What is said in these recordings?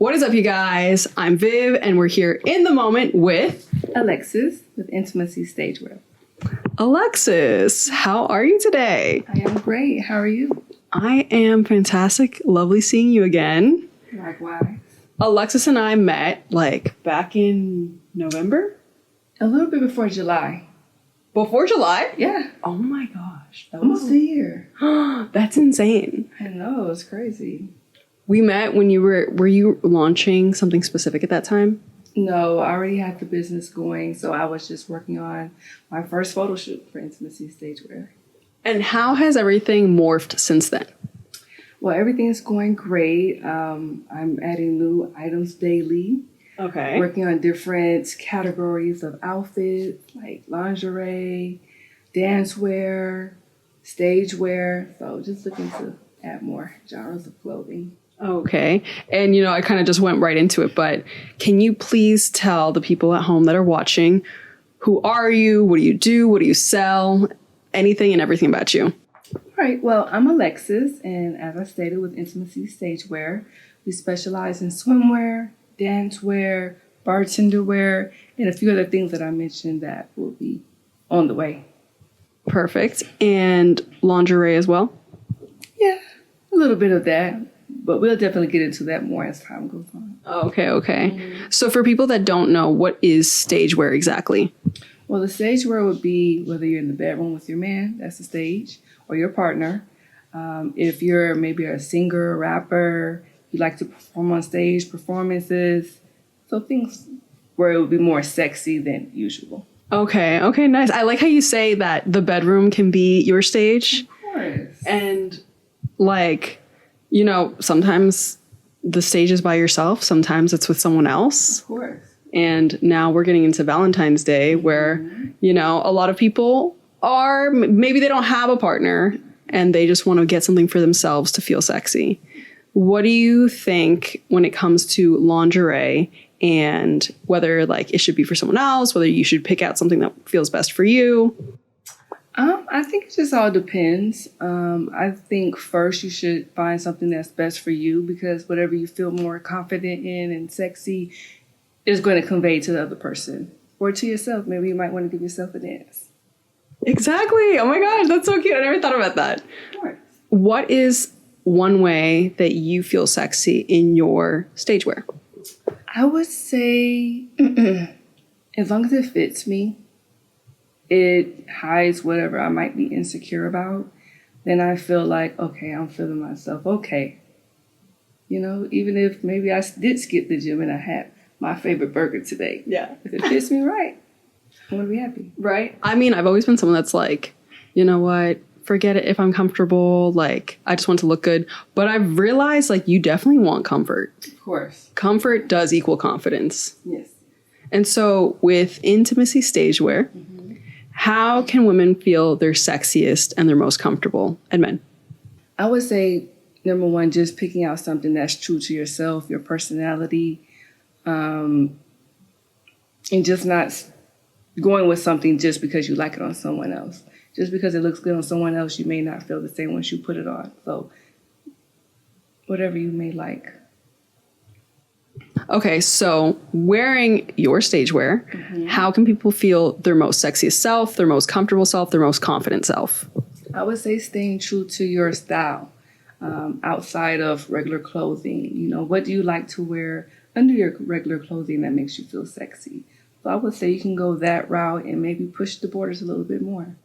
What is up, you guys? I'm Viv, and we're here in the moment with Alexis with Intimacy Stagewear. Alexis. How are you today? I am great. How are you? I am fantastic. Lovely seeing you again. Likewise. Alexis and I met back in November? A little bit before July. Before July? Yeah. Oh my gosh. Almost a year. That's insane. I know. It's crazy. We met when were you launching something specific at that time? No, I already had the business going, so I was just working on my first photo shoot for Intimacy Stagewear. And how has everything morphed since then? Well, everything's going great. I'm adding new items daily. Okay. Working on different categories of outfits like lingerie, dancewear, stagewear. So just looking to add more genres of clothing. Okay. And, I kind of just went right into it, but can you please tell the people at home that are watching, who are you? What do you do? What do you sell? Anything and everything about you. All right. Well, I'm Alexis, and as I stated with Intimacy Stagewear, we specialize in swimwear, dancewear, bartender wear, and a few other things that I mentioned that will be on the way. Perfect. And lingerie as well? Yeah, a little bit of that. But we'll definitely get into that more as time goes on. Okay. Mm-hmm. So for people that don't know, what is stagewear exactly? Well, the stagewear would be whether you're in the bedroom with your man, that's the stage, or your partner. If you're maybe a singer, rapper, you like to perform on stage, performances, so things where it would be more sexy than usual. Okay, nice. I like how you say that the bedroom can be your stage. Of course. And sometimes the stage is by yourself. Sometimes it's with someone else. Of course. And now we're getting into Valentine's Day where, a lot of people maybe they don't have a partner and they just want to get something for themselves to feel sexy. What do you think when it comes to lingerie and whether it should be for someone else, whether you should pick out something that feels best for you? I think it just all depends. I think first you should find something that's best for you because whatever you feel more confident in and sexy is going to convey to the other person or to yourself. Maybe you might want to give yourself a dance. Exactly. Oh my gosh, that's so cute. I never thought about that. Of course. What is one way that you feel sexy in your stagewear? I would say as long as it fits me, it hides whatever I might be insecure about, then I feel like, okay, I'm feeling myself. Okay. Even if maybe I did skip the gym and I had my favorite burger today. Yeah. If it fits me right, I'm going to be happy. Right. I mean, I've always been someone that's like, you know what? Forget it if I'm comfortable. I just want to look good. But I've realized you definitely want comfort. Of course. Comfort does equal confidence. Yes. And so with Intimacy Stagewear, how can women feel their sexiest and their most comfortable, and men? I would say, number one, just picking out something that's true to yourself, your personality, and just not going with something just because you like it on someone else. Just because it looks good on someone else, you may not feel the same once you put it on. So whatever you may like. Okay, so wearing your stagewear, how can people feel their most sexiest self, their most comfortable self, their most confident self? I would say staying true to your style outside of regular clothing. What do you like to wear under your regular clothing that makes you feel sexy? So I would say you can go that route and maybe push the borders a little bit more.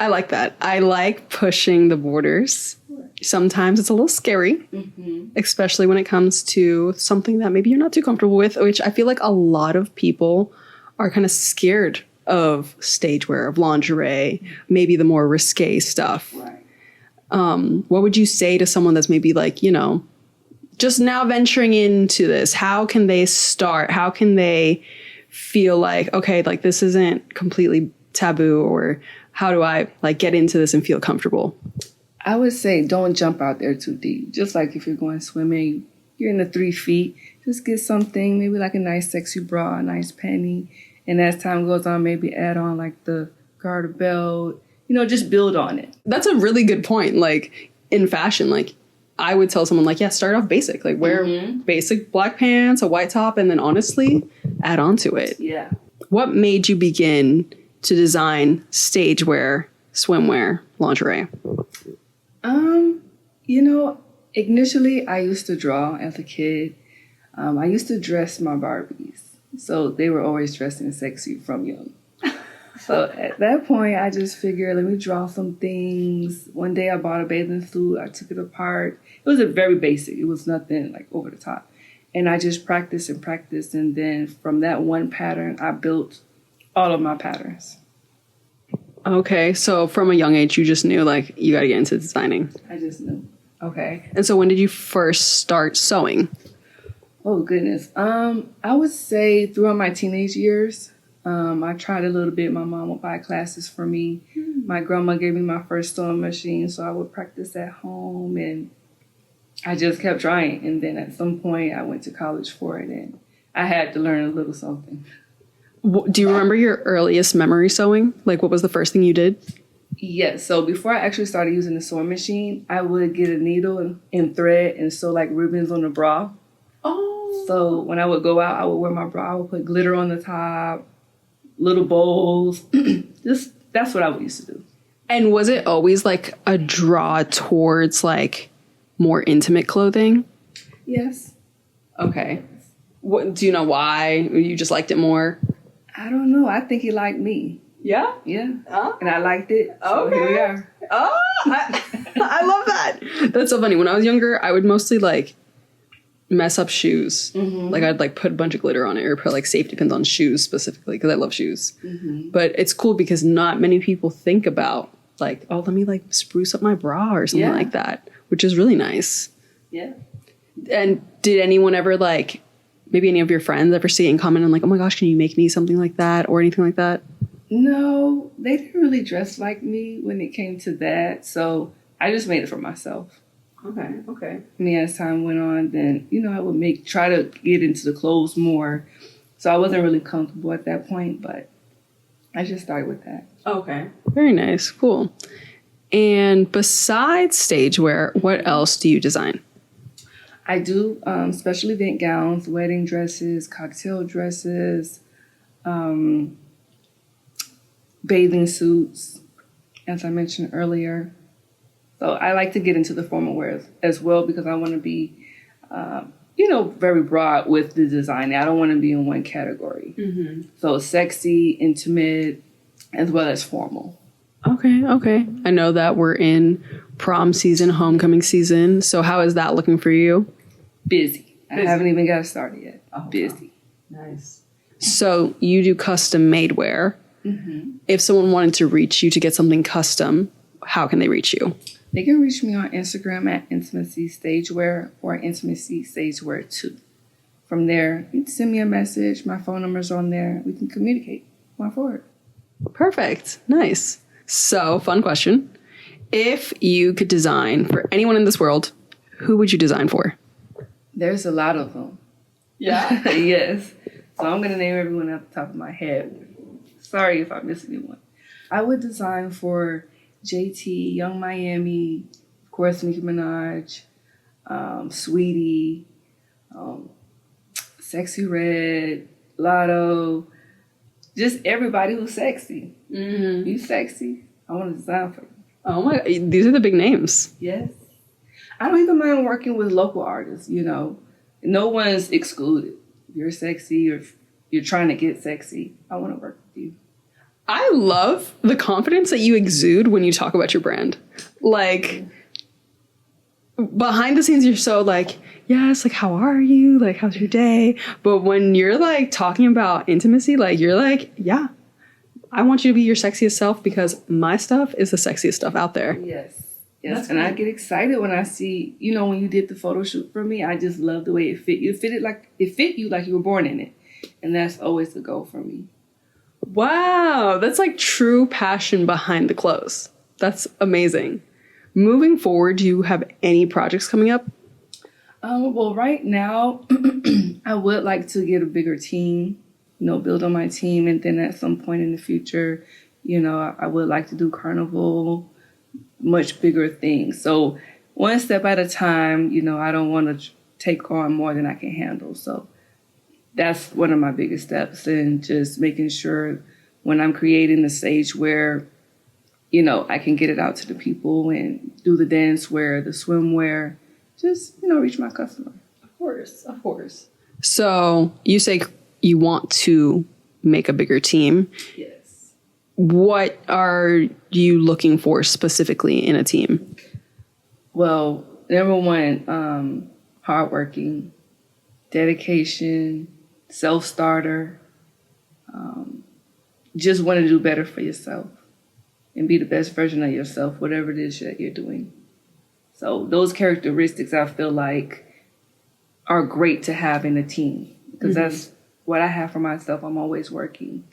I like that. I like pushing the borders. Sometimes it's a little scary, especially when it comes to something that maybe you're not too comfortable with, which I feel like a lot of people are kind of scared of stagewear, of lingerie, maybe the more risque stuff. Right. What would you say to someone that's maybe just now venturing into this? How can they start? How can they feel like, okay, this isn't completely taboo, or how do I get into this and feel comfortable? I would say don't jump out there too deep. Just like if you're going swimming, you're in the 3 feet, just get something, maybe a nice sexy bra, a nice panty. And as time goes on, maybe add on the garter belt, just build on it. That's a really good point. In fashion, I would tell someone like, yeah, start off basic, like wear basic black pants, a white top, and then honestly add on to it. Yeah. What made you begin to design stagewear, swimwear, lingerie? Initially I used to draw as a kid. I used to dress my Barbies. So they were always dressing sexy from young. So at that point, I just figured, let me draw some things. One day I bought a bathing suit. I took it apart. It was a very basic. It was nothing like over the top. And I just practiced and practiced. And then from that one pattern, I built all of my patterns. Okay. So from a young age, you just knew like you got to get into designing. I just knew. Okay. And so when did you first start sewing? Oh, goodness. I would say throughout my teenage years. I tried a little bit. My mom would buy classes for me. My grandma gave me my first sewing machine, so I would practice at home, and I just kept trying. And then at some point, I went to college for it, and I had to learn a little something. Do you remember your earliest memory sewing? Like, what was the first thing you did? Yes. So before I actually started using the sewing machine, I would get a needle and thread and sew like ribbons on the bra. Oh. So when I would go out, I would wear my bra. I would put glitter on the top. Little bowls. That's what I used to do. And was it always like a draw towards like more intimate clothing? Yes. Okay. What, do you know why? You just liked it more? I don't know. I think he liked me. Yeah? Yeah. Oh. And I liked it. So Okay. here we are. Oh, I love that. That's so funny. When I was younger, I would mostly like mess up shoes. Like I'd like put a bunch of glitter on it or put like safety pins on shoes specifically because I love shoes. But it's cool because not many people think about like, oh, let me like spruce up my bra or something like that, which is really nice. Yeah. And did anyone ever like, maybe any of your friends ever see it and comment on like, oh my gosh, can you make me something like that or anything like that? No, they didn't really dress like me when it came to that. So I just made it for myself. Okay. I mean, as time went on, then, I would try to get into the clothes more. So I wasn't really comfortable at that point, but I just started with that. Okay. Very nice. Cool. And besides stagewear, what else do you design? I do special event gowns, wedding dresses, cocktail dresses, bathing suits, as I mentioned earlier. So I like to get into the formal wear as well because I want to be, very broad with the design. I don't want to be in one category. So sexy, intimate, as well as formal. Okay. I know that we're in prom season, homecoming season. So how is that looking for you? Busy. I haven't even got started yet. Busy. Nice. So you do custom made wear. If someone wanted to reach you to get something custom, how can they reach you? They can reach me on Instagram at Intimacy Stagewear or Intimacy Stagewear 2. From there, you can send me a message. My phone number's on there. We can communicate going forward. Perfect. Nice. So, fun question. If you could design for anyone in this world, who would you design for? There's a lot of them. Yeah. Yes. So I'm going to name everyone off the top of my head. Sorry if I miss anyone. I would design for JT, Young Miami, of course, Nicki Minaj, Sweetie, Sexy Red, Lotto, just everybody who's sexy. You sexy? I want to design for you. Oh my, these are the big names. Yes. I don't even mind working with local artists, No one's excluded. If you're sexy or if you're trying to get sexy, I want to work with you. I love the confidence that you exude when you talk about your brand. Like, behind the scenes, you're so like, yes, like, how are you? Like, how's your day? But when you're like talking about intimacy, like, you're like, yeah, I want you to be your sexiest self because my stuff is the sexiest stuff out there. Yes. And cool. I get excited when I see, when you did the photo shoot for me, I just love the way it fit you. It fit you like you were born in it. And that's always the goal for me. Wow, that's like true passion behind the clothes. That's amazing. Moving forward, do you have any projects coming up? Well, right now, I would like to get a bigger team, build on my team. And then at some point in the future, I would like to do carnival, much bigger things. So one step at a time. You know, I don't want to take on more than I can handle. So that's one of my biggest steps, and just making sure when I'm creating the stage wear, you know, I can get it out to the people and do the dance wear, the swimwear, just, you know, reach my customer. Of course, of course. So you say you want to make a bigger team. Yes. What are you looking for specifically in a team? Well, number one, hardworking, dedication, self-starter, just want to do better for yourself and be the best version of yourself, whatever it is that you're doing. So those characteristics I feel like are great to have in a team, because that's what I have for myself. I'm always working.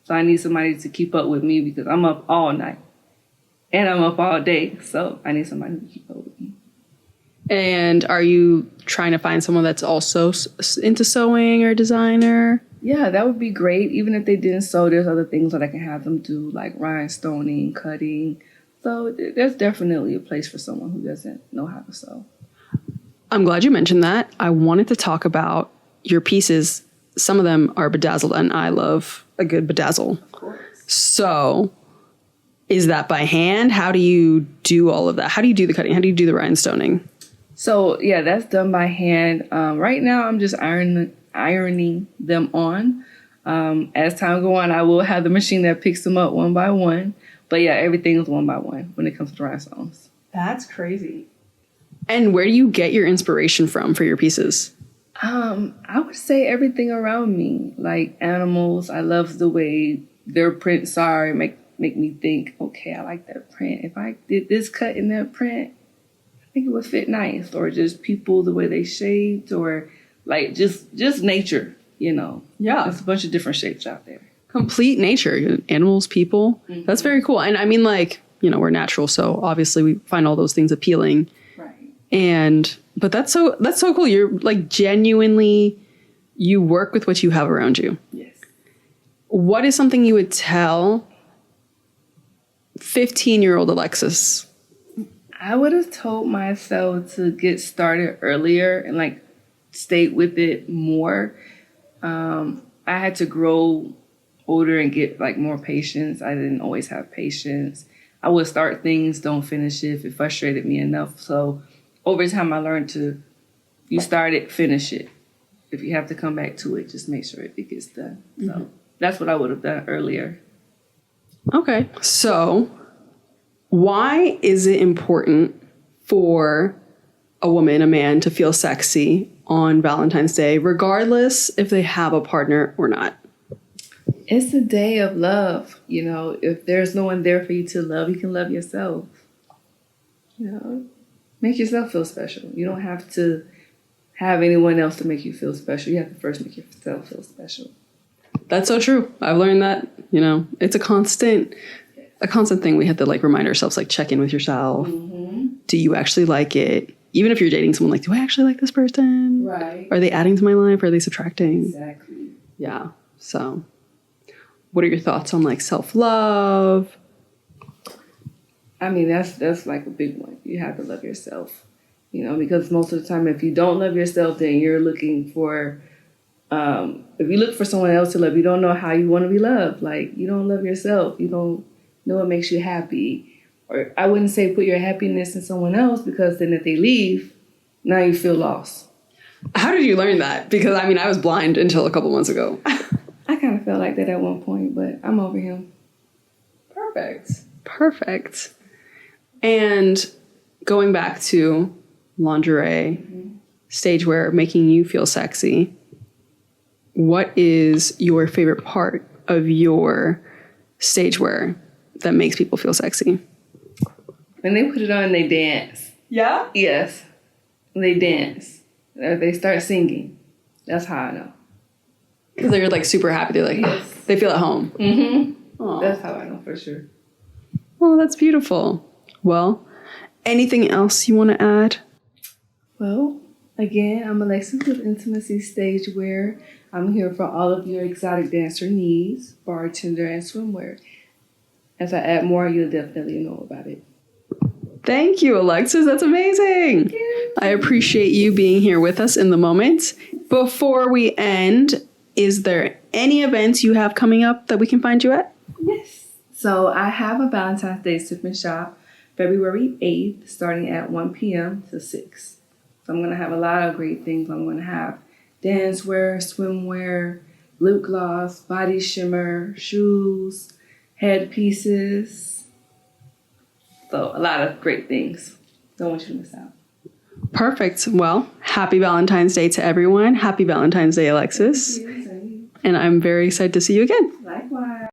So I need somebody to keep up with me because I'm up all night and I'm up all day. So I need somebody to keep up with me. And are you trying to find someone that's also into sewing or designer? Yeah, that would be great. Even if they didn't sew, there's other things that I can have them do, like rhinestoning, cutting. So there's definitely a place for someone who doesn't know how to sew. I'm glad you mentioned that. I wanted to talk about your pieces. Some of them are bedazzled, and I love a good bedazzle. Of course. So is that by hand? How do you do all of that? How do you do the cutting? How do you do the rhinestoning? So, yeah, that's done by hand. Right now, I'm just ironing them on. As time goes on, I will have the machine that picks them up one by one. But, yeah, everything is one by one when it comes to rhinestones. That's crazy. And where do you get your inspiration from for your pieces? I would say everything around me, like animals. I love the way their prints are. Make me think, okay, I like that print. If I did this cut in that print, I think it would fit nice. Or just people, the way they shaped, or like just nature, you know. Yeah. There's a bunch of different shapes out there. Complete nature, animals, people. Mm-hmm. That's very cool. And I mean, like, you know, we're natural, so obviously we find all those things appealing. Right. But that's so cool. You're like genuinely, you work with what you have around you. Yes. What is something you would tell 15-year-old Alexis? I would have told myself to get started earlier and like stay with it more. I had to grow older and get like more patience. I didn't always have patience. I would start things, don't finish it if it frustrated me enough. So over time, I learned to, you start it, finish it. If you have to come back to it, just make sure it gets done. So that's what I would have done earlier. Okay. So why is it important for a woman, a man to feel sexy on Valentine's Day, regardless if they have a partner or not? It's a day of love. You know, if there's no one there for you to love, you can love yourself. You know? Make yourself feel special. You don't have to have anyone else to make you feel special. You have to first make yourself feel special. That's so true. I've learned that, you know, it's a constant thing. We have to like remind ourselves, like check in with yourself. Mm-hmm. Do you actually like it? Even if you're dating someone, like, do I actually like this person? Right. Are they adding to my life? Are they subtracting? Exactly. Yeah. So what are your thoughts on like self-love? I mean, that's like a big one. You have to love yourself, you know, because most of the time, if you don't love yourself, then you're looking for, if you look for someone else to love, you don't know how you want to be loved. Like, you don't love yourself. You don't know what makes you happy. Or I wouldn't say put your happiness in someone else, because then if they leave, now you feel lost. How did you learn that? Because, I mean, I was blind until a couple months ago. I kind of felt like that at one point, but I'm over him. Perfect. And going back to lingerie, stagewear, making you feel sexy, what is your favorite part of your stagewear that makes people feel sexy? When they put it on, they dance. Yeah? Yes. They dance. Or they start singing. That's how I know. Because they're like super happy. They're like, yes. They feel at home. Mm-hmm. That's how I know for sure. Oh, that's beautiful. Well, anything else you want to add? Well, again, I'm Alexis with Intimacy Stagewear. I'm here for all of your exotic dancer needs, bartender, and swimwear. As I add more, you'll definitely know about it. Thank you, Alexis. That's amazing. I appreciate you being here with us in the moment. Before we end, is there any events you have coming up that we can find you at? Yes. So I have a Valentine's Day sip and shop February 8th, starting at 1 p.m. to 6. So I'm going to have a lot of great things. I'm going to have dancewear, swimwear, lip gloss, body shimmer, shoes, headpieces. So a lot of great things. Don't want you to miss out. Perfect. Well, happy Valentine's Day to everyone. Happy Valentine's Day, Alexis. Thank you. And I'm very excited to see you again. Likewise.